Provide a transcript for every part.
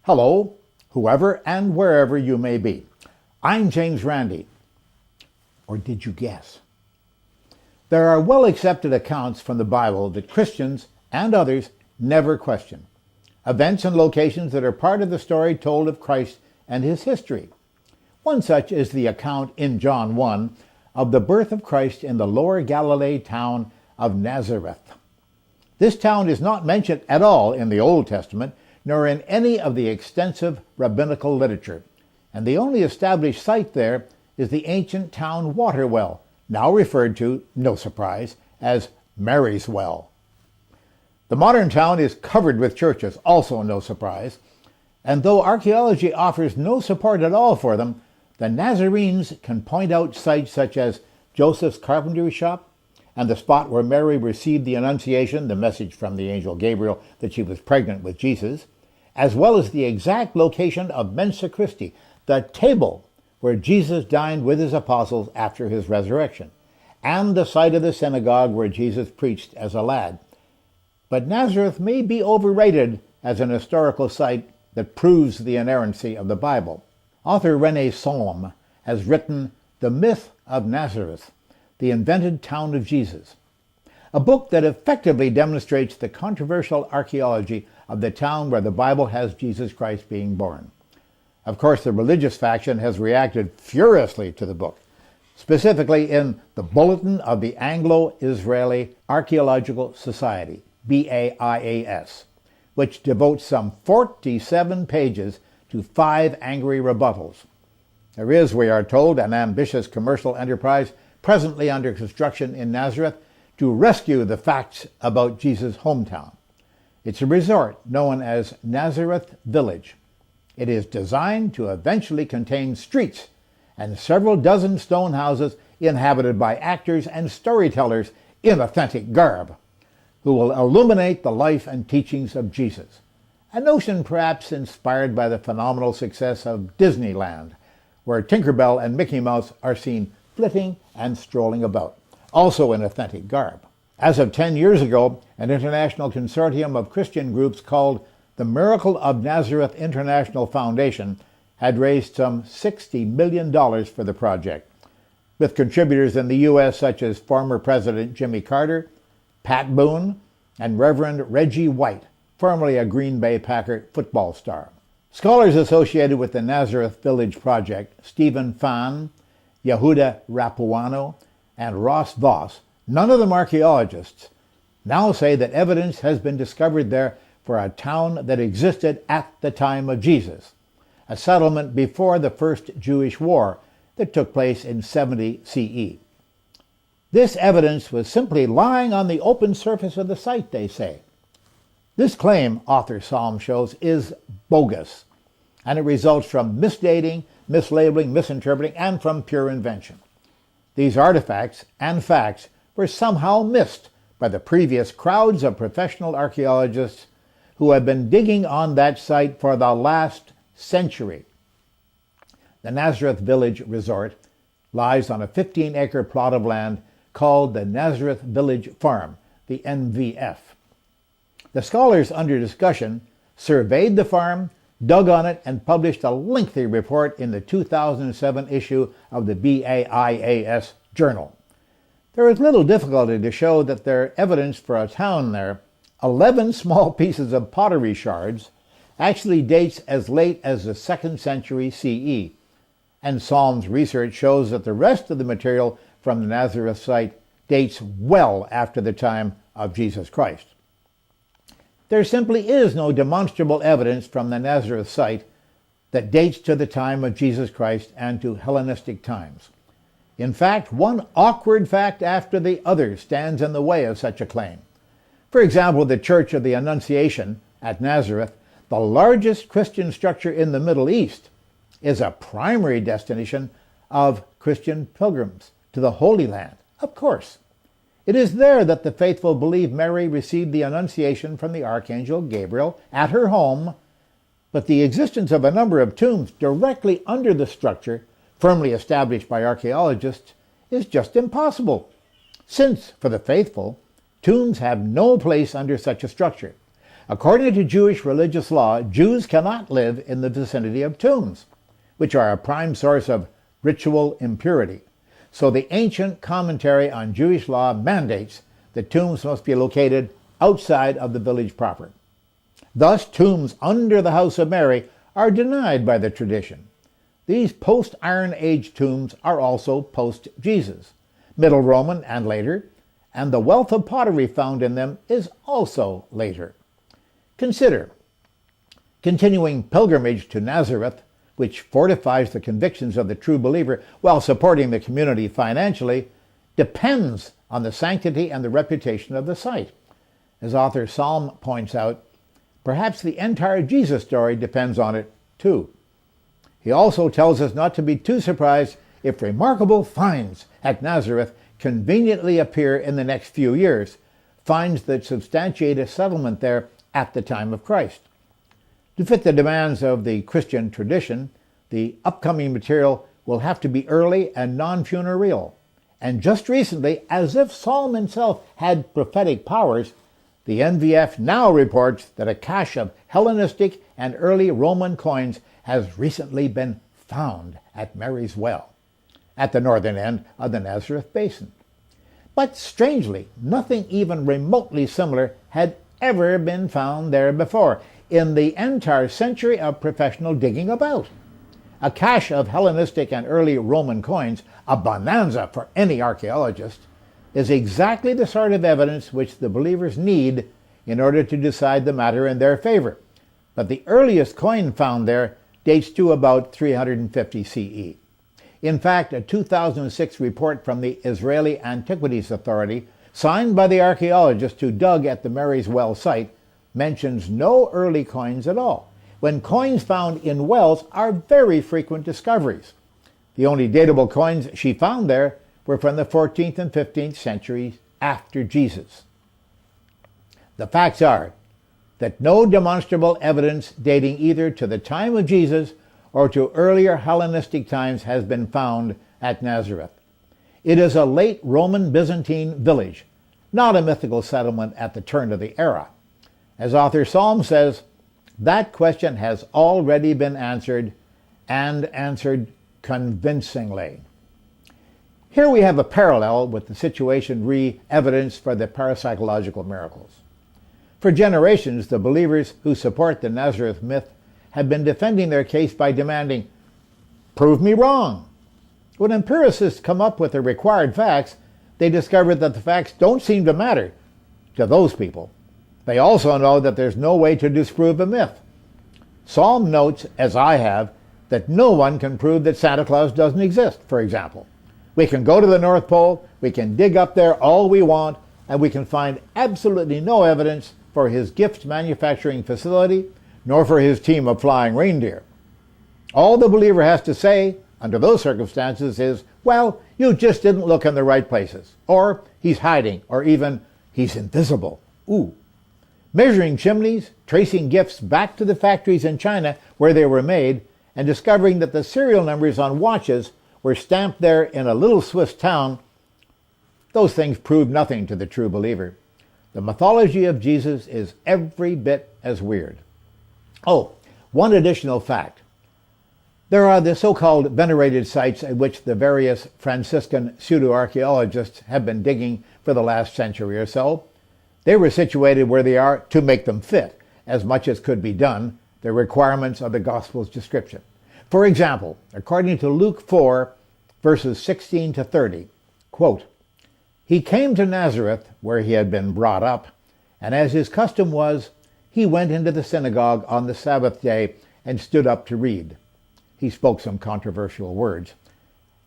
Hello, whoever and wherever you may be. I'm James Randi. Or did you guess? There are well-accepted accounts from the Bible that Christians and others never question. Events and locations that are part of the story told of Christ and his history. One such is the account in John 1 of the birth of Christ in the lower Galilee town of Nazareth. This town is not mentioned at all in the Old Testament, nor in any of the extensive rabbinical literature, and the only established site there is the ancient town water well, now referred to, no surprise, as Mary's Well. The modern town is covered with churches, also no surprise, and though archaeology offers no support at all for them, the Nazarenes can point out sites such as Joseph's carpentry shop and the spot where Mary received the Annunciation, the message from the angel Gabriel that she was pregnant with Jesus, as well as the exact location of Mensa Christi, the table where Jesus dined with his apostles after his resurrection, and the site of the synagogue where Jesus preached as a lad. But Nazareth may be overrated as an historical site that proves the inerrancy of the Bible. Author René Salm has written The Myth of Nazareth, the Invented Town of Jesus, a book that effectively demonstrates the controversial archaeology of the town where the Bible has Jesus Christ being born. Of course, the religious faction has reacted furiously to the book, specifically in the Bulletin of the Anglo-Israeli Archaeological Society, BAIAS, which devotes some 47 pages to 5 angry rebuttals. There is, we are told, an ambitious commercial enterprise presently under construction in Nazareth to rescue the facts about Jesus' hometown. It's a resort known as Nazareth Village. It is designed to eventually contain streets and several dozen stone houses inhabited by actors and storytellers in authentic garb, who will illuminate the life and teachings of Jesus, a notion perhaps inspired by the phenomenal success of Disneyland, where Tinkerbell and Mickey Mouse are seen flitting and strolling about, also in authentic garb. As of 10 years ago, an international consortium of Christian groups called the Miracle of Nazareth International Foundation had raised some $60 million for the project, with contributors in the U.S. such as former President Jimmy Carter, Pat Boone, and Reverend Reggie White, formerly a Green Bay Packer football star. Scholars associated with the Nazareth Village Project, Stephen Fahn, Yehuda Rapuano, and Ross Voss, none of them archaeologists, now say that evidence has been discovered there for a town that existed at the time of Jesus, a settlement before the First Jewish War that took place in 70 CE. This evidence was simply lying on the open surface of the site, they say. This claim, author Salm shows, is bogus, and it results from misdating, mislabeling, misinterpreting, and from pure invention. These artifacts and facts were somehow missed by the previous crowds of professional archaeologists who have been digging on that site for the last century. The Nazareth Village Resort lies on a 15-acre plot of land called the Nazareth Village Farm, the NVF. The scholars under discussion surveyed the farm, dug on it, and published a lengthy report in the 2007 issue of the BAIAS Journal. There is little difficulty to show that their evidence for a town there, 11 small pieces of pottery shards, actually dates as late as the 2nd century CE, and Salm's research shows that the rest of the material from the Nazareth site dates well after the time of Jesus Christ. There simply is no demonstrable evidence from the Nazareth site that dates to the time of Jesus Christ and to Hellenistic times. In fact, one awkward fact after the other stands in the way of such a claim. For example, the Church of the Annunciation at Nazareth, the largest Christian structure in the Middle East, is a primary destination of Christian pilgrims to the Holy Land, of course. It is there that the faithful believe Mary received the Annunciation from the Archangel Gabriel at her home, but the existence of a number of tombs directly under the structure, firmly established by archaeologists, is just impossible, since, for the faithful, tombs have no place under such a structure. According to Jewish religious law, Jews cannot live in the vicinity of tombs, which are a prime source of ritual impurity. So the ancient commentary on Jewish law mandates that tombs must be located outside of the village proper. Thus, tombs under the house of Mary are denied by the tradition. These post-Iron Age tombs are also post-Jesus, Middle Roman and later, and the wealth of pottery found in them is also later. Consider continuing pilgrimage to Nazareth, which fortifies the convictions of the true believer while supporting the community financially, depends on the sanctity and the reputation of the site. As author Psalm points out, perhaps the entire Jesus story depends on it too. He also tells us not to be too surprised if remarkable finds at Nazareth conveniently appear in the next few years, finds that substantiate a settlement there at the time of Christ. To fit the demands of the Christian tradition, the upcoming material will have to be early and non-funereal. And just recently, as if Psalm himself had prophetic powers, the NVF now reports that a cache of Hellenistic and early Roman coins has recently been found at Mary's Well, at the northern end of the Nazareth Basin. But strangely, nothing even remotely similar had ever been found there before in the entire century of professional digging about. A cache of Hellenistic and early Roman coins, a bonanza for any archaeologist, is exactly the sort of evidence which the believers need in order to decide the matter in their favor. But the earliest coin found there dates to about 350 CE. In fact, a 2006 report from the Israeli Antiquities Authority, signed by the archaeologists who dug at the Mary's Well site, mentions no early coins at all, when coins found in wells are very frequent discoveries. The only datable coins she found there were from the 14th and 15th centuries after Jesus. The facts are that no demonstrable evidence dating either to the time of Jesus or to earlier Hellenistic times has been found at Nazareth. It is a late Roman Byzantine village, not a mythical settlement at the turn of the era. As author Psalm says, that question has already been answered, and answered convincingly. Here we have a parallel with the situation re-evidenced for the parapsychological miracles. For generations, the believers who support the Nazareth myth have been defending their case by demanding, "Prove me wrong." When empiricists come up with the required facts, they discover that the facts don't seem to matter to those people. They also know that there's no way to disprove a myth. Psalm notes, as I have, that no one can prove that Santa Claus doesn't exist, for example. We can go to the North Pole, we can dig up there all we want, and we can find absolutely no evidence for his gift manufacturing facility, nor for his team of flying reindeer. All the believer has to say, under those circumstances, is, well, you just didn't look in the right places, or he's hiding, or even, he's invisible. Ooh. Measuring chimneys, tracing gifts back to the factories in China where they were made, and discovering that the serial numbers on watches were stamped there in a little Swiss town, those things prove nothing to the true believer. The mythology of Jesus is every bit as weird. Oh, one additional fact. There are the so-called venerated sites at which the various Franciscan pseudo-archaeologists have been digging for the last century or so. They were situated where they are to make them fit, as much as could be done, the requirements of the Gospel's description. For example, according to Luke 4, verses 16 to 30, quote, "He came to Nazareth, where he had been brought up, and as his custom was, he went into the synagogue on the Sabbath day and stood up to read." He spoke some controversial words.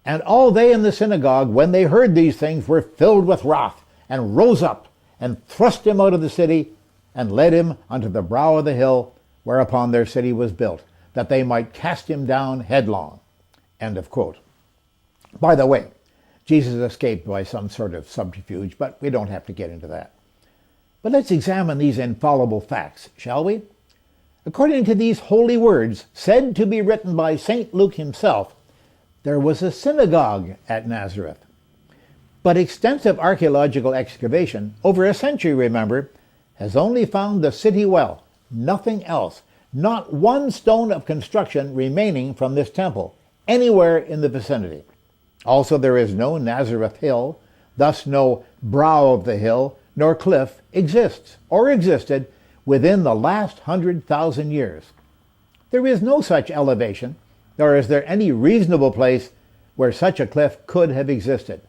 "And all they in the synagogue, when they heard these things, were filled with wrath, and rose up, and thrust him out of the city, and led him unto the brow of the hill, whereupon their city was built, that they might cast him down headlong." End of quote. By the way, Jesus escaped by some sort of subterfuge, but we don't have to get into that. But let's examine these infallible facts, shall we? According to these holy words, said to be written by St. Luke himself, there was a synagogue at Nazareth. But extensive archaeological excavation, over a century remember, has only found the city well, nothing else. Not one stone of construction remaining from this temple, anywhere in the vicinity. Also, there is no Nazareth Hill, thus no brow of the hill, nor cliff exists, or existed, within the last 100,000 years. There is no such elevation, nor is there any reasonable place where such a cliff could have existed.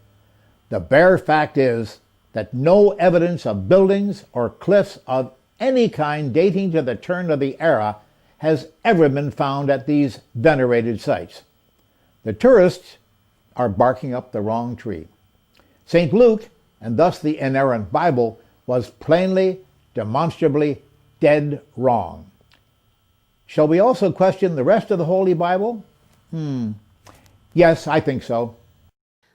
The bare fact is that no evidence of buildings or cliffs of any kind dating to the turn of the era has ever been found at these venerated sites. The tourists are barking up the wrong tree. St. Luke, and thus the inerrant Bible, was plainly, demonstrably dead wrong. Shall we also question the rest of the Holy Bible? Yes, I think so.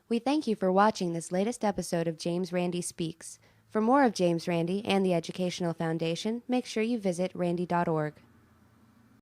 We thank you for watching this latest episode of James Randi Speaks. For more of James Randi and the Educational Foundation, make sure you visit randi.org.